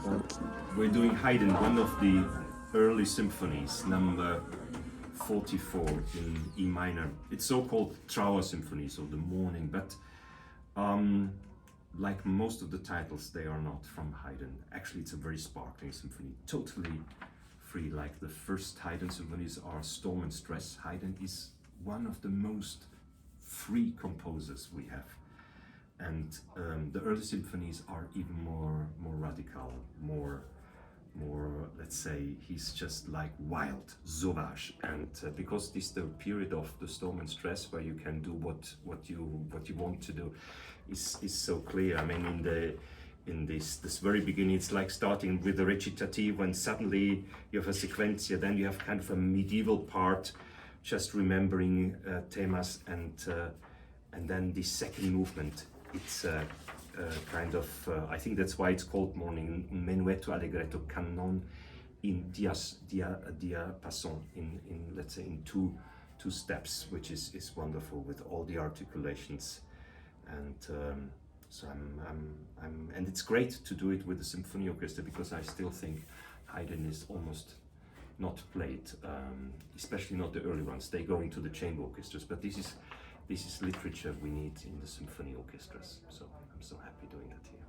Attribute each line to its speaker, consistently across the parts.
Speaker 1: Well, we're doing Haydn, one of the early symphonies, number 44 in E minor. It's so-called Trauer Symphony, so the mourning, but like most of the titles, they are not from Haydn. Actually, it's a very sparkling symphony, totally free, like the first Haydn symphonies are Storm and Stress. Haydn is one of the most free composers we have. And the early symphonies are even more radical, more, let's say, he's just like wild, sauvage. And because this is the period of the storm and stress where you can do what you want to do, is so clear. I mean, in this very beginning, it's like starting with the recitative, when suddenly you have a sequencia, then you have kind of a medieval part, just remembering themas, and then the second movement. It's kind of, I think that's why it's called mourning, menuetto allegretto canon in diapason, in let's say in two steps, which is wonderful with all the articulations, and so and it's great to do it with the symphony orchestra, because I still think Haydn is almost not played, especially not the early ones. They go into the chamber orchestras, but this is literature we need in the symphony orchestras, so I'm so happy doing that here.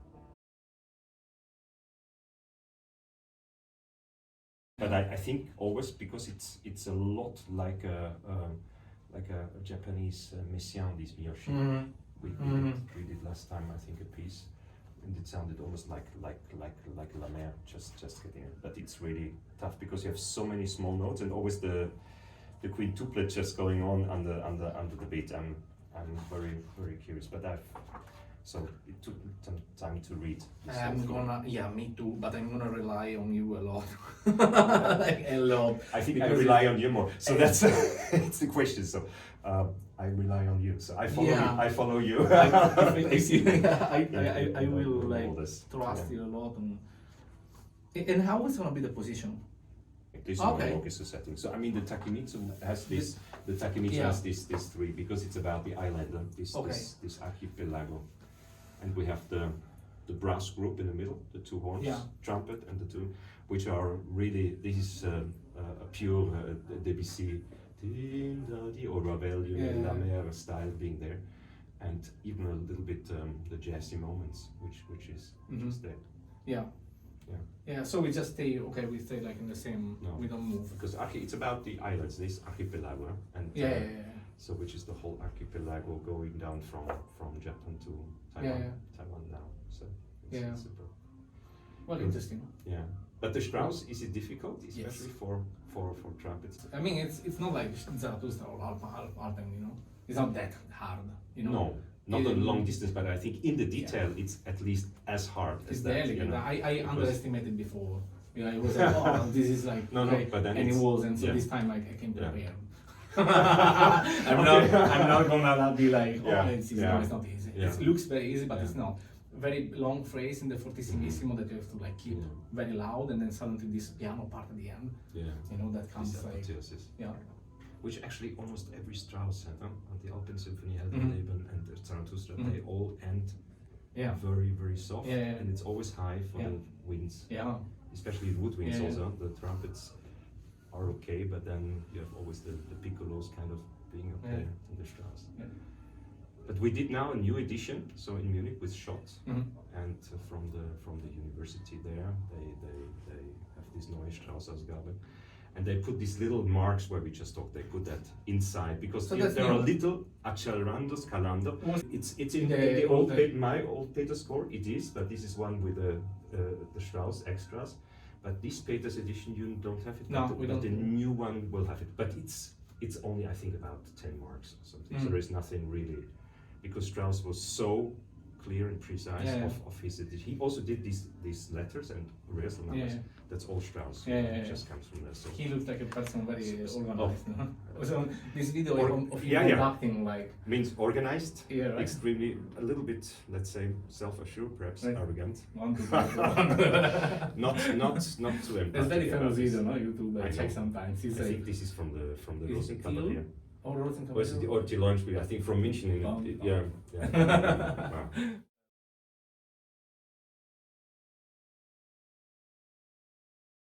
Speaker 1: But I think always, because it's a lot like a Japanese messian, this miyoshi.
Speaker 2: Mm-hmm.
Speaker 1: We did last time, I think, a piece, and it sounded almost like La Mer, just getting it. But it's really tough because you have so many small notes, and always the quintuplet just going on under the beat. I'm very curious, but so it took some time to read.
Speaker 2: Me too, but I'm gonna rely on you a lot. Like a lot.
Speaker 1: I think I rely on you more. So that's it's the question. So I rely on you. So I follow you. I follow you.
Speaker 2: I will like trust you a lot. And how is gonna be the position?
Speaker 1: This is my orchestra setting. So I mean, the Takemitsu has this. The Takemitsu has this three, because it's about the island, this archipelago, and we have the brass group in the middle, the two horns, trumpet, and the two, which are really, this is a pure Debussy or Ravel, La Mer style being there, and even a little bit the jazzy moments, which is there.
Speaker 2: Yeah, so we just stay, we stay like in the same, we don't move.
Speaker 1: Because it's about the islands, this archipelago, and so which is the whole archipelago going down from Japan to Taiwan now. So it's super.
Speaker 2: Well, interesting.
Speaker 1: Yeah, but the Strauss, is it difficult, especially for trumpets?
Speaker 2: I mean, it's not like Zarathustra or Artem, you know. It's not that hard, you know.
Speaker 1: No. Not a long distance, but I think in the detail it's at least as hard as that.
Speaker 2: You know? I underestimated before. I was like, this is like
Speaker 1: but then
Speaker 2: and it wasn't. So this time I came prepared. I'm not gonna be like, it's easy. No, it's not easy. It looks very easy, but it's not. Very long phrase in the fortissimo that you have to like keep very loud, and then suddenly this piano part at the end. You know, that comes like
Speaker 1: which actually almost every Strauss had, the Alpen Symphony, Heldenleben, and the Zarathustra, they all end very, very soft, and it's always high for the winds, especially the woodwinds also. The trumpets are okay, but then you have always the piccolos kind of being up there in the Strauss. But we did now a new edition, so in Munich with Schott, and from the university there, they have this Neue Strauss-Ausgabe. And they put these little marks where we just talked. They put that inside, because so there are little accelerando, scalando. It's in the old my old Peter score. It is, but this is one with the Strauss extras. But this Peter's edition, you don't have it.
Speaker 2: No, we don't.
Speaker 1: The new one will have it. But it's only, I think, about 10 marks or something. So there is nothing really, because Strauss was so clear and precise of his edition. He also did these letters and rehearsal numbers. That's all Strauss. It just comes from there. So
Speaker 2: he looked like a person very organized. So this video of him conducting like
Speaker 1: means organized, extremely, a little bit, let's say, self-assured, perhaps arrogant.
Speaker 2: Not too
Speaker 1: emphatic.
Speaker 2: It's very famous video, no? YouTube. I check sometimes.
Speaker 1: I think this is from the Rosenkavalier here.
Speaker 2: Or Rosenkavalier.
Speaker 1: Or is it the Orti launch? I think from München. Wow.